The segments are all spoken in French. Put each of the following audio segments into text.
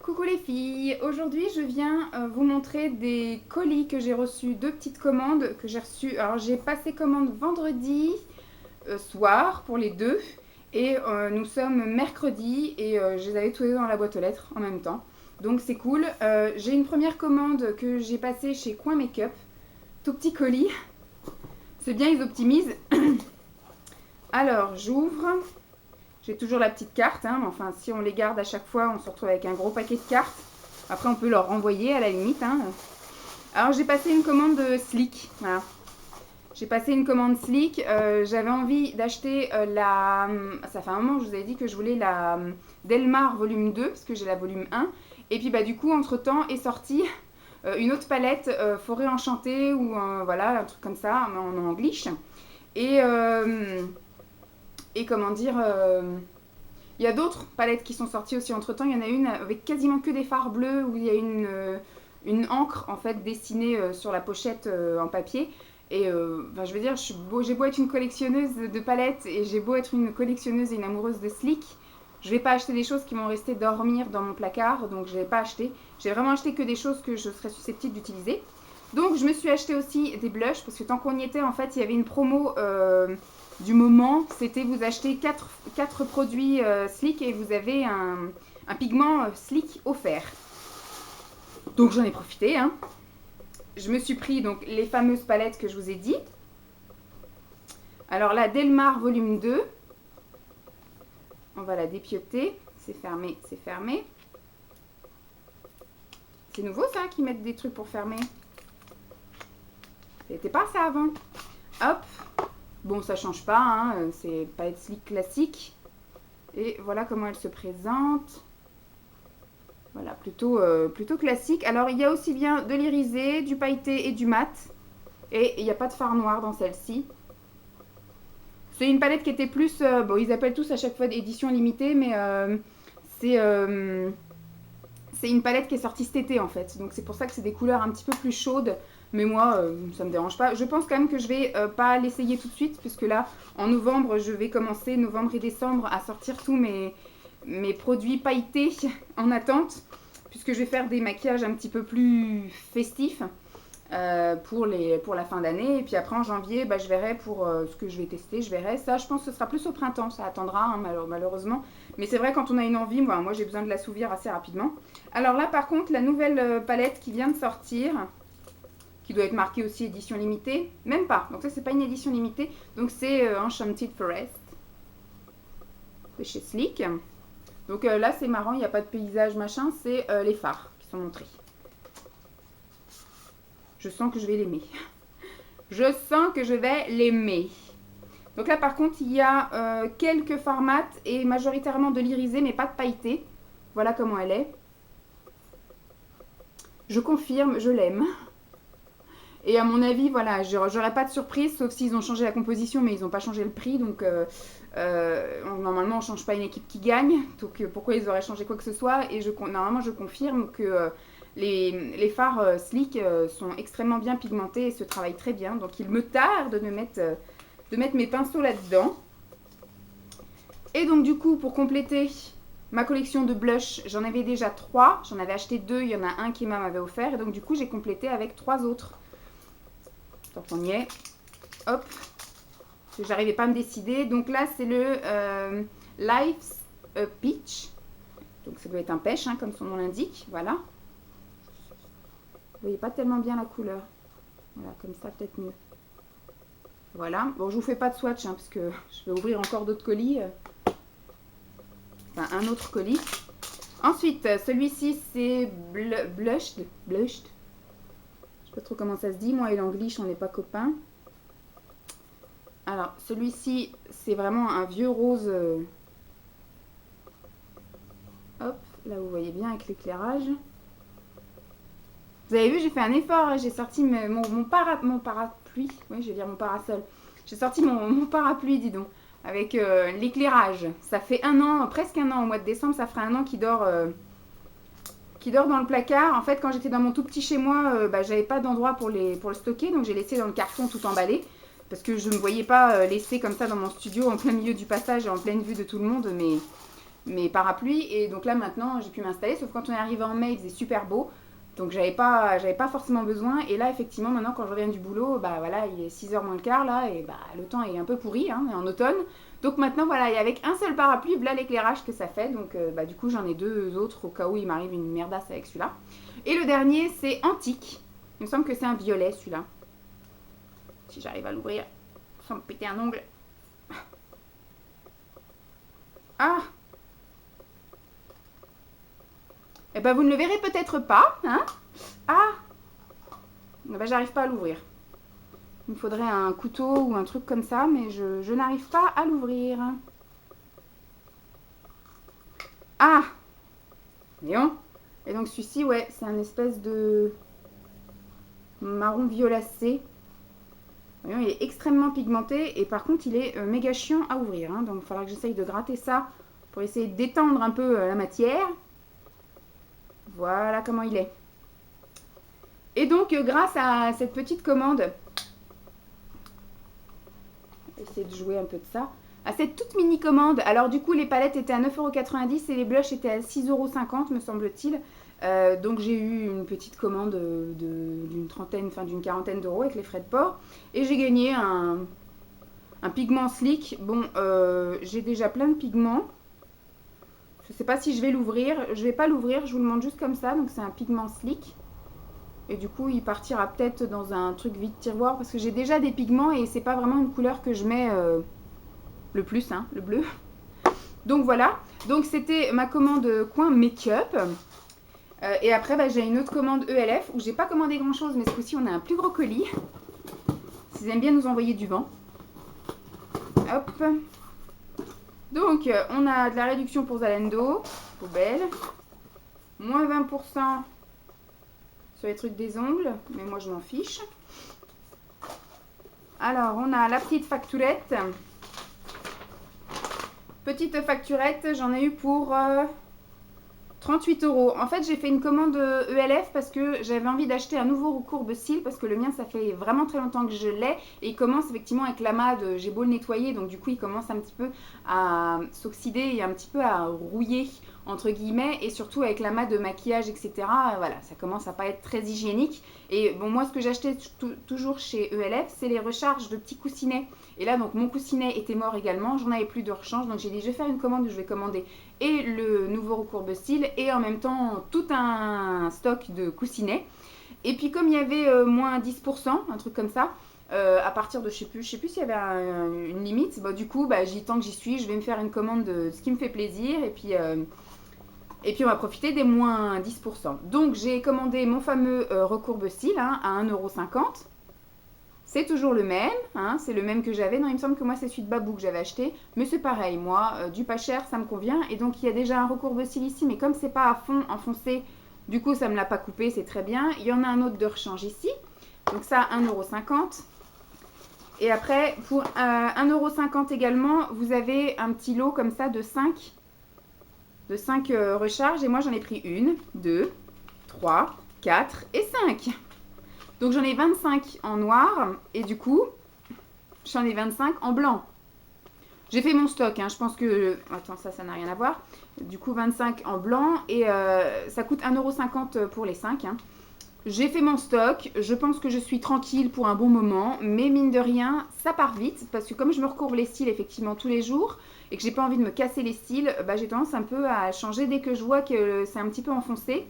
Coucou les filles, aujourd'hui je viens vous montrer des colis que j'ai reçus, deux petites commandes que j'ai reçues. Alors j'ai passé commande vendredi soir pour les deux et nous sommes mercredi et je les avais tous les deux dans la boîte aux lettres en même temps. Donc c'est cool. J'ai une première commande que j'ai passée chez Coin Make-up, tout petit colis. C'est bien, ils optimisent. Alors j'ouvre. J'ai toujours la petite carte, hein, mais enfin si on les garde à chaque fois, on se retrouve avec un gros paquet de cartes. Après on peut leur renvoyer à la limite. Hein. Alors j'ai passé une commande Slick. Voilà. J'ai passé une commande Slick. J'avais envie d'acheter la... Ça fait un moment que je vous avais dit que je voulais la Delmar volume 2, parce que j'ai la volume 1. Et puis bah du coup, entre temps est sortie une autre palette Forêt Enchantée, ou voilà, un truc comme ça, en anglish. Et comment dire, il y a d'autres palettes qui sont sorties aussi entre temps. Il y en a une avec quasiment que des fards bleus où il y a une encre en fait dessinée sur la pochette en papier. Et je veux dire, j'ai beau être une collectionneuse de palettes et j'ai beau être une collectionneuse et une amoureuse de Slick, je vais pas acheter des choses qui vont rester dormir dans mon placard, donc je vais pas acheter. J'ai vraiment acheté que des choses que je serais susceptible d'utiliser. Donc je me suis acheté aussi des blushs parce que tant qu'on y était, en fait, il y avait une promo du moment. C'était vous achetez 4 produits Slick et vous avez un pigment Slick offert. Donc j'en ai profité. Hein. Je me suis pris donc les fameuses palettes que je vous ai dit. Alors la Delmar volume 2. On va la dépioter. C'est fermé, c'est fermé. C'est nouveau ça qu'ils mettent des trucs pour fermer. C'était pas ça avant. Hop. Bon, ça change pas, hein, c'est palette Slick classique. Et voilà comment elle se présente. Voilà, plutôt classique. Alors, il y a aussi bien de l'irisé, du pailleté et du mat. Et il n'y a pas de fard noir dans celle-ci. C'est une palette qui était plus... bon, ils appellent tous à chaque fois édition limitée, mais c'est une palette qui est sortie cet été, en fait. Donc, c'est pour ça que c'est des couleurs un petit peu plus chaudes. Mais moi, ça ne me dérange pas. Je pense quand même que je vais pas l'essayer tout de suite, puisque là, en novembre, je vais commencer, novembre et décembre, à sortir tous mes produits pailletés en attente, puisque je vais faire des maquillages un petit peu plus festifs pour la fin d'année. Et puis après, en janvier, je verrai pour ce que je vais tester, je verrai. Ça, je pense que ce sera plus au printemps, ça attendra, hein, malheureusement. Mais c'est vrai, quand on a une envie, moi j'ai besoin de l'assouvir assez rapidement. Alors là, par contre, la nouvelle palette qui vient de sortir... qui doit être marqué aussi édition limitée, même pas, donc ça c'est pas une édition limitée, donc c'est Enchanted Forest de chez Slick. Donc là c'est marrant, il n'y a pas de paysage machin, c'est les fards qui sont montrés. Je sens que je vais l'aimer. Je sens que je vais l'aimer. Donc là par contre il y a quelques fards mat et majoritairement de l'irisé mais pas de pailleté. Voilà comment elle est. Je confirme, je l'aime. Et à mon avis, voilà, j'aurais pas de surprise, sauf s'ils ont changé la composition, mais ils n'ont pas changé le prix. Donc, normalement, on ne change pas une équipe qui gagne. Donc, pourquoi ils auraient changé quoi que ce soit? Et normalement, je confirme que les fards Slick sont extrêmement bien pigmentés et se travaillent très bien. Donc, il me tarde de mettre mes pinceaux là-dedans. Et donc, du coup, pour compléter ma collection de blush, j'en avais déjà 3. J'en avais acheté 2, il y en a un qui m'avait offert. Et donc, du coup, j'ai complété avec 3 autres. Tant qu'on y est, hop, j'arrivais pas à me décider. Donc là, c'est le Life's a Peach. Donc ça doit être un pêche, hein, comme son nom l'indique. Voilà. Vous voyez pas tellement bien la couleur. Voilà, comme ça, peut-être mieux. Voilà. Bon, je vous fais pas de swatch, hein, parce que je vais ouvrir encore d'autres colis. Enfin, un autre colis. Ensuite, celui-ci, c'est Blushed. Pas trop comment ça se dit, moi et l'anglish on n'est pas copains. Alors celui-ci c'est vraiment un vieux rose, hop, là vous voyez bien avec l'éclairage. Vous avez vu, j'ai fait un effort, hein, j'ai sorti mon parapluie, oui je vais dire mon parasol, j'ai sorti mon parapluie, dis donc, avec l'éclairage. Ça fait un an, presque un an, au mois de décembre, ça fera un an qu'il dort dans le placard. En fait, quand j'étais dans mon tout petit chez moi, j'avais pas d'endroit pour le stocker, donc j'ai laissé dans le carton tout emballé, parce que je ne me voyais pas laisser comme ça dans mon studio, en plein milieu du passage et en pleine vue de tout le monde, mes parapluies. Et donc là maintenant j'ai pu m'installer, sauf quand on est arrivé en mai il faisait super beau. Donc j'avais pas forcément besoin. Et là effectivement maintenant quand je reviens du boulot, bah voilà, il est 6h moins le quart là. Et bah le temps est un peu pourri, hein, on est en automne. Donc maintenant voilà, et avec un seul parapluie, voilà l'éclairage que ça fait. Donc bah du coup j'en ai 2 autres au cas où il m'arrive une merdasse avec celui-là. Et le dernier c'est antique. Il me semble que c'est un violet celui-là. Si j'arrive à l'ouvrir sans me péter un ongle. Ah! Eh ben vous ne le verrez peut-être pas, hein? Ah! Eh ben j'arrive pas à l'ouvrir. Il me faudrait un couteau ou un truc comme ça, mais je n'arrive pas à l'ouvrir. Ah! Voyons. Et donc celui-ci, ouais, c'est un espèce de marron violacé. Voyons, il est extrêmement pigmenté et par contre il est méga chiant à ouvrir. Hein, donc il faudra que j'essaye de gratter ça pour essayer de détendre un peu la matière. Voilà comment il est. Et donc grâce à cette petite commande, essayer de jouer un peu de ça, à cette toute mini commande, alors du coup les palettes étaient à 9,90 € et les blushs étaient à 6,50 € me semble-t-il. Donc j'ai eu une petite commande d'une trentaine, enfin d'une quarantaine d'euros avec les frais de port. Et j'ai gagné un pigment slick. Bon, j'ai déjà plein de pigments. Je ne sais pas si je vais l'ouvrir. Je ne vais pas l'ouvrir, je vous le montre juste comme ça. Donc c'est un pigment slick. Et du coup, il partira peut-être dans un truc vide tiroir parce que j'ai déjà des pigments et c'est pas vraiment une couleur que je mets le plus, hein, le bleu. Donc voilà. Donc c'était ma commande coin make-up. Et après, bah, j'ai une autre commande ELF où j'ai pas commandé grand chose, mais ce coup-ci, on a un plus gros colis. Ils aiment bien nous envoyer du vent. Hop. Donc, on a de la réduction pour Zalando, poubelle. Moins 20% sur les trucs des ongles, mais moi je m'en fiche. Alors, on a la petite facturette. Petite facturette, j'en ai eu pour 38 €. En fait, j'ai fait une commande ELF parce que j'avais envie d'acheter un nouveau courbe-cils parce que le mien, ça fait vraiment très longtemps que je l'ai et il commence effectivement avec l'amas, j'ai beau le nettoyer, donc du coup, il commence un petit peu à s'oxyder et un petit peu à rouiller entre guillemets et surtout avec l'amas de maquillage, etc. Voilà, ça commence à pas être très hygiénique. Et bon, moi, ce que j'achetais toujours chez ELF, c'est les recharges de petits coussinets. Et là, donc, mon coussinet était mort également, j'en avais plus de rechange, donc j'ai dit, je vais faire une commande où je vais commander et le nouveau recourbe-cils et en même temps tout un stock de coussinets. Et puis comme il y avait moins 10%, un truc comme ça, à partir de je sais plus s'il y avait une limite, bah, du coup tant que j'y suis, je vais me faire une commande de ce qui me fait plaisir et puis on va profiter des moins 10%. Donc j'ai commandé mon fameux recourbe-cils hein, à 1,50 €. C'est toujours le même, hein, c'est le même que j'avais. Non, il me semble que moi, c'est celui de Babou que j'avais acheté. Mais c'est pareil, moi, du pas cher, ça me convient. Et donc, il y a déjà un recourbe-cils ici, mais comme c'est pas à fond enfoncé, du coup, ça me l'a pas coupé, c'est très bien. Il y en a un autre de rechange ici. Donc ça, 1,50 €. Et après, pour 1,50 € également, vous avez un petit lot comme ça de 5 recharges. Et moi, j'en ai pris 1, 2, 3, 4 et 5. Donc j'en ai 25 en noir et du coup, j'en ai 25 en blanc. J'ai fait mon stock, hein, je pense que... Attends, ça n'a rien à voir. Du coup, 25 en blanc et ça coûte 1,50 € pour les 5. Hein. J'ai fait mon stock, je pense que je suis tranquille pour un bon moment, mais mine de rien, ça part vite parce que comme je me recourbe les cils effectivement tous les jours et que j'ai pas envie de me casser les cils, bah, j'ai tendance un peu à changer dès que je vois que c'est un petit peu enfoncé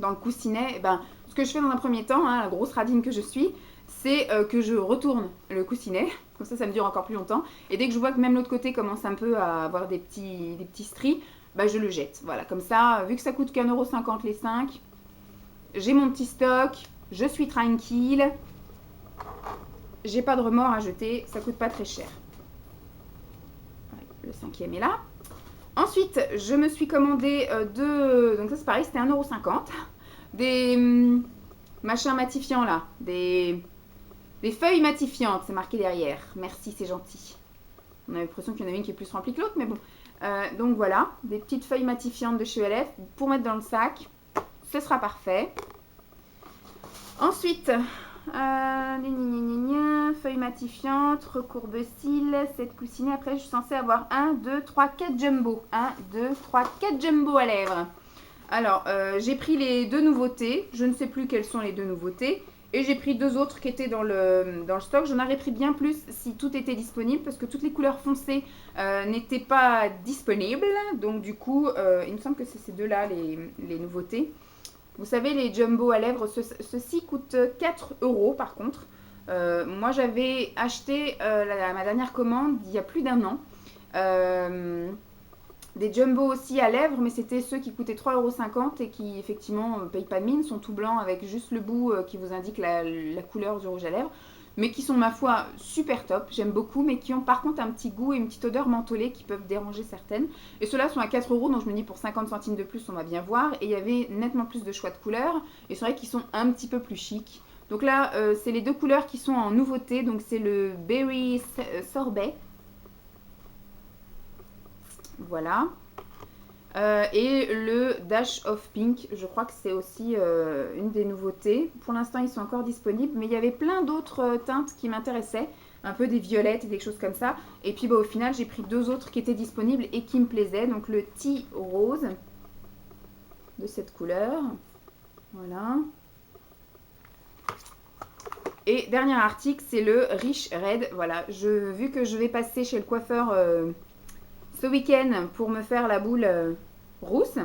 dans le coussinet. Ben, ce que je fais dans un premier temps, hein, la grosse radine que je suis, c'est que je retourne le coussinet, comme ça me dure encore plus longtemps, et dès que je vois que même l'autre côté commence un peu à avoir des petits stries, bah, je le jette. Voilà, comme ça, vu que ça coûte qu'1,50 € les 5, j'ai mon petit stock, je suis tranquille, j'ai pas de remords à jeter, ça coûte pas très cher. Le 5e est là. Ensuite, je me suis commandé donc ça c'est pareil, c'était 1,50 €, des machins matifiants là, des feuilles matifiantes, c'est marqué derrière. Merci, c'est gentil. On a l'impression qu'il y en a une qui est plus remplie que l'autre, mais bon. Donc voilà, des petites feuilles matifiantes de chez ELF pour mettre dans le sac. Ce sera parfait. Ensuite, Les feuilles matifiantes, recourbe cils, 7 coussinets. Après, je suis censée avoir 1, 2, 3, 4 jumbo. 1, 2, 3, 4 jumbo à lèvres. Alors, j'ai pris les 2 nouveautés. Je ne sais plus quelles sont les 2 nouveautés. Et j'ai pris 2 autres qui étaient dans le stock. J'en aurais pris bien plus si tout était disponible parce que toutes les couleurs foncées n'étaient pas disponibles. Donc du coup, il me semble que c'est ces deux-là les nouveautés. Vous savez, les jumbo à lèvres, ceux-ci coûtent 4 € par contre. Moi, j'avais acheté ma dernière commande il y a plus d'un an. Des jumbo aussi à lèvres, mais c'était ceux qui coûtaient 3,50 € et qui effectivement ne payent pas de mine, sont tout blancs avec juste le bout qui vous indique la couleur du rouge à lèvres, mais qui sont ma foi super top, j'aime beaucoup, mais qui ont par contre un petit goût et une petite odeur mentholée qui peuvent déranger certaines. Et ceux-là sont à 4 €, donc je me dis pour 50 centimes de plus on va bien voir, et il y avait nettement plus de choix de couleurs, et c'est vrai qu'ils sont un petit peu plus chics. Donc là, c'est les 2 couleurs qui sont en nouveauté, donc c'est le Berry Sorbet. Voilà. Et le Dash of Pink, je crois que c'est aussi une des nouveautés. Pour l'instant, ils sont encore disponibles, mais il y avait plein d'autres teintes qui m'intéressaient, un peu des violettes et des choses comme ça. Et puis au final, j'ai pris 2 autres qui étaient disponibles et qui me plaisaient. Donc le Tea Rose de cette couleur. Voilà. Et dernier article, c'est le Rich Red. Voilà, vu que je vais passer chez le coiffeur ce week-end pour me faire la boule rousse,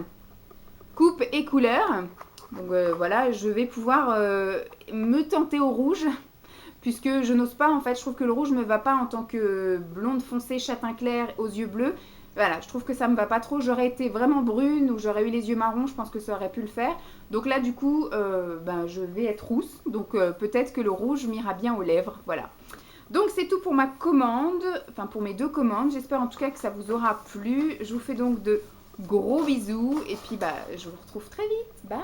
coupe et couleur. Donc voilà, je vais pouvoir me tenter au rouge, puisque je n'ose pas, en fait, je trouve que le rouge ne me va pas en tant que blonde foncée, châtain clair aux yeux bleus. Voilà, je trouve que ça me va pas trop. J'aurais été vraiment brune ou j'aurais eu les yeux marrons, je pense que ça aurait pu le faire. Donc là, du coup, je vais être rousse. Donc peut-être que le rouge m'ira bien aux lèvres. Voilà. Donc c'est tout pour ma commande, enfin pour mes 2 commandes. J'espère en tout cas que ça vous aura plu. Je vous fais donc de gros bisous et puis je vous retrouve très vite. Bye!